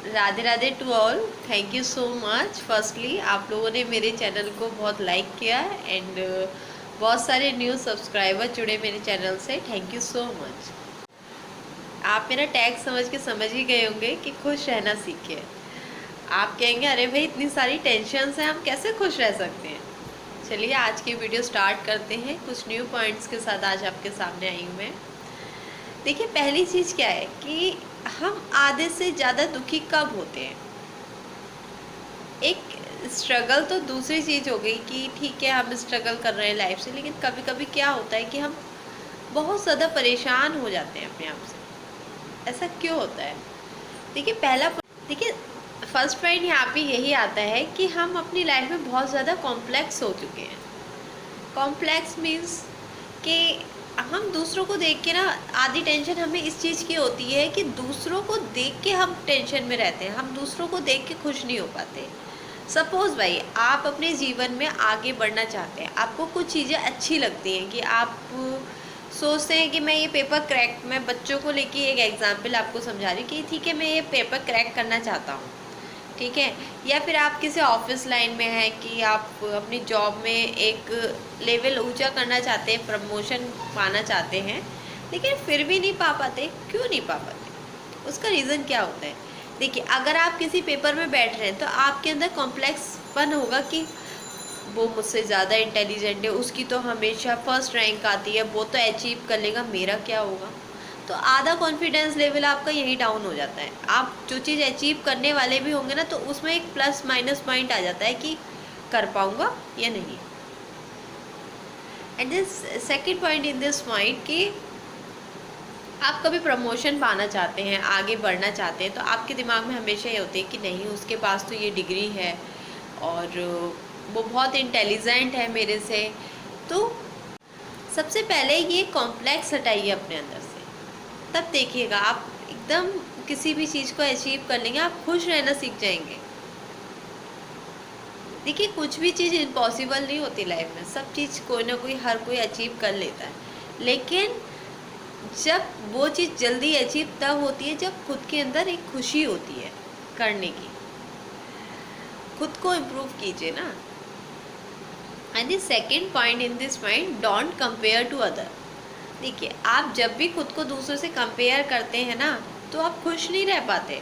Radhe Radhe to all. Thank you so much. Firstly आप लोगों ने मेरे चैनल को बहुत लाइक किया एंड बहुत सारे न्यू सब्सक्राइबर जुड़े मेरे चैनल से। Thank you so much. आप मेरा टैग समझ के समझ ही गए होंगे कि खुश रहना सीखिए। आप कहेंगे अरे भाई इतनी सारी टेंशन्स हैं, हम कैसे खुश रह सकते हैं। चलिए आज की वीडियो स्टार्ट करते हैं। कुछ न्यू पॉइंट्स के साथ आज आपके सामने आई हूँ मैं। देखिए पहली चीज़ क्या है कि हम आधे से ज़्यादा दुखी कब होते हैं। एक स्ट्रगल तो दूसरी चीज़ हो गई कि ठीक है हम स्ट्रगल कर रहे हैं लाइफ से, लेकिन कभी कभी क्या होता है कि हम बहुत ज़्यादा परेशान हो जाते हैं अपने आप से। ऐसा क्यों होता है? देखिए फर्स्ट पॉइंट यहाँ पे यही आता है कि हम अपनी लाइफ में बहुत ज़्यादा कॉम्प्लेक्स हो चुके हैं। कॉम्प्लेक्स मीन्स कि हम दूसरों को देख के ना, आधी टेंशन हमें इस चीज़ की होती है कि दूसरों को देख के हम टेंशन में रहते हैं, हम दूसरों को देख के खुश नहीं हो पाते। सपोज़ भाई आप अपने जीवन में आगे बढ़ना चाहते हैं, आपको कुछ चीज़ें अच्छी लगती हैं कि आप सोचते हैं कि मैं ये पेपर क्रैक, मैं बच्चों को लेके एक एग्जांपल आपको समझा रही हूँ कि ठीक है मैं ये पेपर क्रैक करना चाहता हूँ, ठीक है। या फिर आप किसी ऑफिस लाइन में हैं कि आप अपनी जॉब में एक लेवल ऊंचा करना चाहते हैं, प्रमोशन पाना चाहते हैं, लेकिन फिर भी नहीं पा पाते। क्यों नहीं पा पाते? उसका रीज़न क्या होता है? देखिए अगर आप किसी पेपर में बैठ रहे हैं तो आपके अंदर कॉम्प्लेक्सपन होगा कि वो मुझसे ज़्यादा इंटेलिजेंट है, उसकी तो हमेशा फर्स्ट रैंक आती है, वो तो अचीव कर लेगा, मेरा क्या होगा। तो आधा कॉन्फिडेंस लेवल आपका यही डाउन हो जाता है। आप जो चीज़ अचीव करने वाले भी होंगे ना, तो उसमें एक प्लस माइनस पॉइंट आ जाता है कि कर पाऊँगा या नहीं। And this second point in this point कि आप कभी प्रमोशन पाना चाहते हैं, आगे बढ़ना चाहते हैं, तो आपके दिमाग में हमेशा ये होती है कि नहीं उसके पास तो ये डिग्री है और वो बहुत इंटेलिजेंट है मेरे से। तो सबसे पहले ये कॉम्प्लेक्स हटाइए अपने अंदर से, तब देखिएगा आप एकदम किसी भी चीज़ को अचीव कर लेंगे, आप खुश रहना सीख जाएंगे। देखिए कुछ भी चीज़ इम्पॉसिबल नहीं होती लाइफ में, सब चीज़ कोई ना कोई, हर कोई अचीव कर लेता है। लेकिन जब वो चीज़ जल्दी अचीव तब होती है जब खुद के अंदर एक खुशी होती है करने की। खुद को इम्प्रूव कीजिए ना। And the second point in this point, don't compare to other. देखिए आप जब भी खुद को दूसरों से कंपेयर करते हैं ना, तो आप खुश नहीं रह पाते।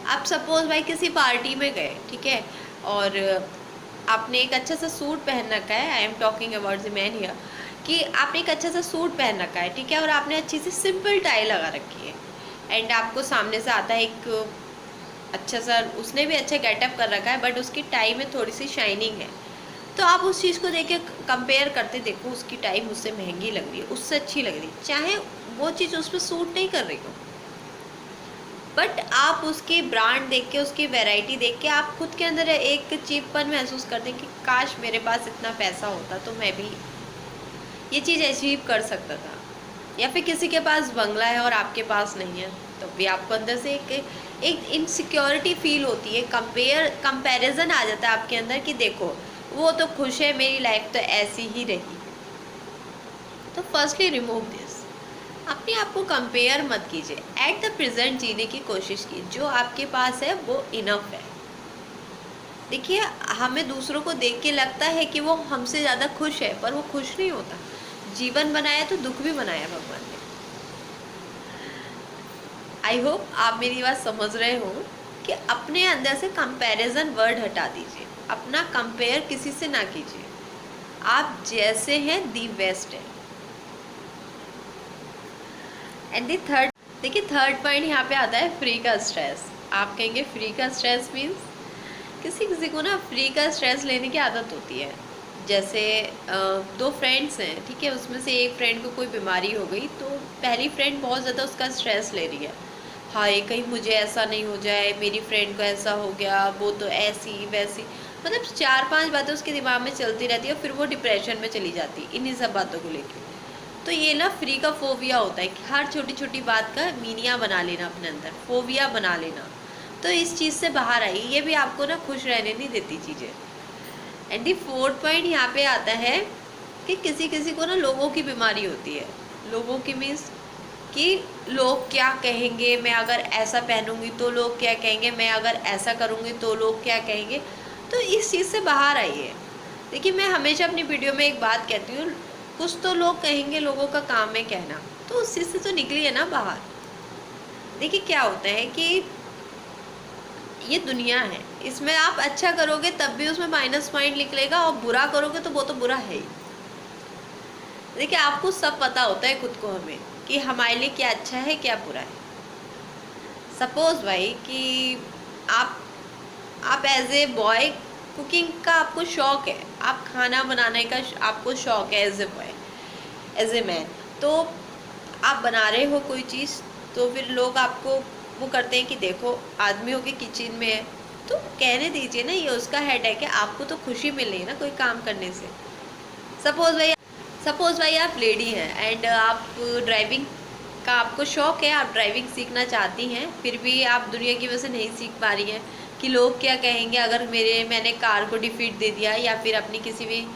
आप सपोज भाई किसी पार्टी में गए, ठीक है, और आपने एक अच्छा सा सूट पहन रखा है, I am talking about the man here, कि आपने एक अच्छा सा सूट पहन रखा है, ठीक है, और आपने अच्छी सी सिंपल टाई लगा रखी है। एंड आपको सामने से आता है एक अच्छा सा, उसने भी अच्छा गेटअप कर रखा है बट उसकी टाई में थोड़ी सी शाइनिंग है। तो आप उस चीज़ को देख के कंपेयर करते, देखो उसकी टाई मुझसे महंगी लग रही है, उससे अच्छी लग रही है, चाहे वो चीज़ उस पर सूट नहीं कर रही हो, बट आप उसके ब्रांड देख के, उसकी वैरायटी देख के आप खुद के अंदर एक चीपपन महसूस करते हैं कि काश मेरे पास इतना पैसा होता तो मैं भी ये चीज़ अचीव कर सकता था। या फिर किसी के पास बंगला है और आपके पास नहीं है, तो भी आपको अंदर से एक इनसिक्योरिटी फील होती है, कंपैरिजन आ जाता है आपके अंदर कि देखो वो तो खुश है, मेरी लाइफ तो ऐसी ही रही। तो फर्स्टली रिमूव दिस, अपने आप को कंपेयर मत कीजिए, एट द प्रेजेंट जीने की कोशिश कीजिए। जो आपके पास है वो इनफ है। देखिए हमें दूसरों को देख के लगता है कि वो हमसे ज़्यादा खुश है, पर वो खुश नहीं होता। जीवन बनाया तो दुख भी बनाया भगवान ने। आई होप आप मेरी बात समझ रहे हो कि अपने अंदर से कंपैरिजन वर्ड हटा दीजिए, अपना कंपेयर किसी से ना कीजिए। आप जैसे हैं दी बेस्ट है। एंड दी थर्ड, देखिए थर्ड पॉइंट यहाँ पे आता है फ्री का स्ट्रेस। आप कहेंगे फ्री का स्ट्रेस मीन्स, किसी किसी को ना फ्री का स्ट्रेस लेने की आदत होती है। जैसे दो फ्रेंड्स हैं, ठीक है, उसमें से एक फ्रेंड को कोई बीमारी हो गई, तो पहली फ्रेंड बहुत ज़्यादा उसका स्ट्रेस ले रही है, हाय कहीं मुझे ऐसा नहीं हो जाए, मेरी फ्रेंड को ऐसा हो गया, वो तो ऐसी वैसी, मतलब 4-5 बातें उसके दिमाग में चलती रहती है, फिर वो डिप्रेशन में चली जाती है इन्हीं सब बातों को लेकर। तो ये ना फ्री का फोबिया होता है कि हर छोटी छोटी बात का मीनिया बना लेना, अपने अंदर फोबिया बना लेना। तो इस चीज़ से बाहर आई, ये भी आपको ना खुश रहने नहीं देती चीज़ें। एंड दी फोर्थ पॉइंट यहाँ पे आता है कि किसी किसी को ना लोगों की बीमारी होती है। लोगों की मीन्स कि लोग क्या कहेंगे, मैं अगर ऐसा पहनूंगी तो लोग क्या कहेंगे, मैं अगर ऐसा करूंगी तो लोग क्या कहेंगे। तो इस चीज़ से बाहर आइए। देखिए, मैं हमेशा अपनी वीडियो में एक बात कहती हूँ, कुछ तो लोग कहेंगे, लोगों का काम है कहना, तो उस चीज़ से तो निकलिए ना बाहर। देखिए क्या होता है कि ये दुनिया है, इसमें आप अच्छा करोगे तब भी उसमें माइनस पॉइंट निकलेगा, और बुरा करोगे तो वो तो बुरा है ही। देखिए, आपको सब पता होता है खुद को, हमें, कि हमारे लिए क्या अच्छा है क्या बुरा है। सपोज भाई कि आप एज ए बॉय कुकिंग का आपको शौक़ है, आप खाना बनाने का आपको शौक़ है as a boy, as a man, तो आप बना रहे हो कोई चीज़, तो फिर लोग आपको वो करते हैं कि देखो आदमियों के किचन में है, तो कहने दीजिए ना, ये उसका हेडेक है, आपको तो खुशी मिल रही है ना कोई काम करने से। सपोज़ भाई आप लेडी हैं एंड आप ड्राइविंग का आपको शौक़ है, आप ड्राइविंग सीखना चाहती हैं, फिर भी आप दुनिया की वजह से नहीं सीख पा रही हैं कि लोग क्या कहेंगे अगर मैंने कार को डिफीट दे दिया, या फिर अपनी किसी भी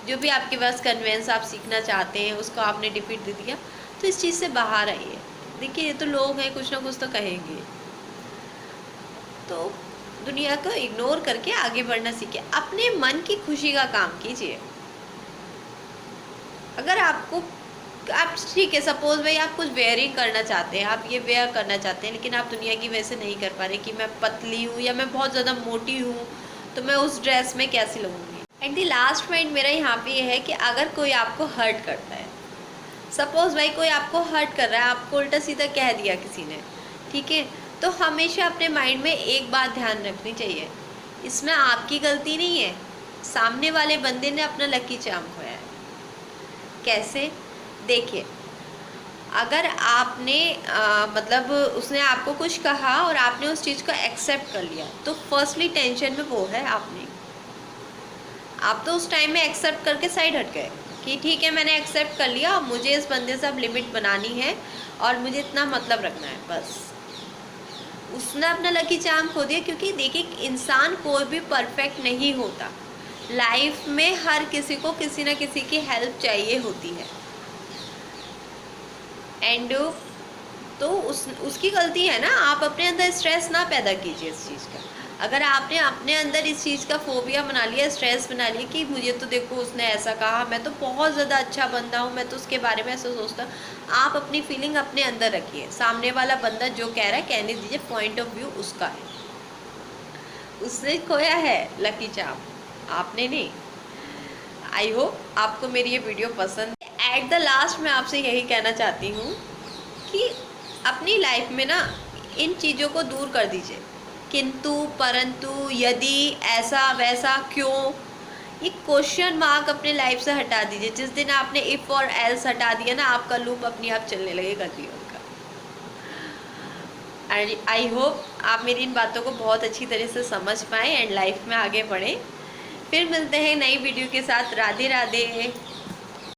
जो भी आपके पास कन्वेंस आप सीखना चाहते हैं उसको आपने डिफीट दे दिया। तो इस चीज़ से बाहर आइए। देखिए, ये तो लोग हैं, कुछ ना कुछ तो कहेंगे, तो दुनिया को इग्नोर करके आगे बढ़ना सीखिए, अपने मन की खुशी का काम कीजिए। अगर आप ठीक है, सपोज भाई आप कुछ वेयरिंग करना चाहते हैं, आप ये वेयर करना चाहते हैं, लेकिन आप दुनिया की वजह से नहीं कर पा रहे कि मैं पतली हूँ या मैं बहुत ज़्यादा मोटी हूँ, तो मैं उस ड्रेस में कैसे लगूँगी। एंड द लास्ट पॉइंट मेरा यहाँ पे ये है कि अगर कोई आपको हर्ट करता है, सपोज भाई कोई आपको हर्ट कर रहा है, आपको उल्टा सीधा कह दिया किसी ने, ठीक है, तो हमेशा अपने माइंड में एक बात ध्यान रखनी चाहिए, इसमें आपकी गलती नहीं है, सामने वाले बंदे ने अपना लकी चार्म खोया है। कैसे? देखिए, अगर आपने मतलब उसने आपको कुछ कहा और आपने उस चीज़ को एक्सेप्ट कर लिया, तो फर्स्टली टेंशन में वो है आप तो उस टाइम में एक्सेप्ट करके साइड हट गए कि ठीक है, मैंने एक्सेप्ट कर लिया, मुझे इस बंदे से अब लिमिट बनानी है और मुझे इतना मतलब रखना है, बस। उसने अपना लकी चार्म खो दिया, क्योंकि देखिए, इंसान कोई भी परफेक्ट नहीं होता, लाइफ में हर किसी को किसी न किसी की हेल्प चाहिए होती है, एंड तो उसकी गलती है ना। आप अपने अंदर स्ट्रेस ना पैदा कीजिए इस चीज़ का। अगर आपने अपने अंदर इस चीज़ का फोबिया बना लिया, स्ट्रेस बना लिया कि मुझे तो देखो उसने ऐसा कहा, मैं तो बहुत ज़्यादा अच्छा बंदा हूँ, मैं तो उसके बारे में ऐसा सोचता हूँ, आप अपनी फीलिंग अपने अंदर रखिए, सामने वाला बंदा जो कह रहा है कहने दीजिए, पॉइंट ऑफ व्यू उसका है, उसने खोया है लकी चार्म, आपने नहीं। आई होप आपको मेरी ये वीडियो पसंद। एट द लास्ट मैं आपसे यही कहना चाहती हूँ कि अपनी लाइफ में ना इन चीज़ों को दूर कर दीजिए, किंतु परंतु यदि ऐसा वैसा क्यों, ये क्वेश्चन मार्क अपने लाइफ से हटा दीजिए। जिस दिन आपने इफ़ और एल्स हटा दिया ना, आपका लूप अपने आप चलने लगेगा जीवन का। एंड आई होप आप मेरी इन बातों को बहुत अच्छी तरह से समझ पाएँ एंड लाइफ में आगे बढ़ें। फिर मिलते हैं नई वीडियो के साथ। राधे राधे।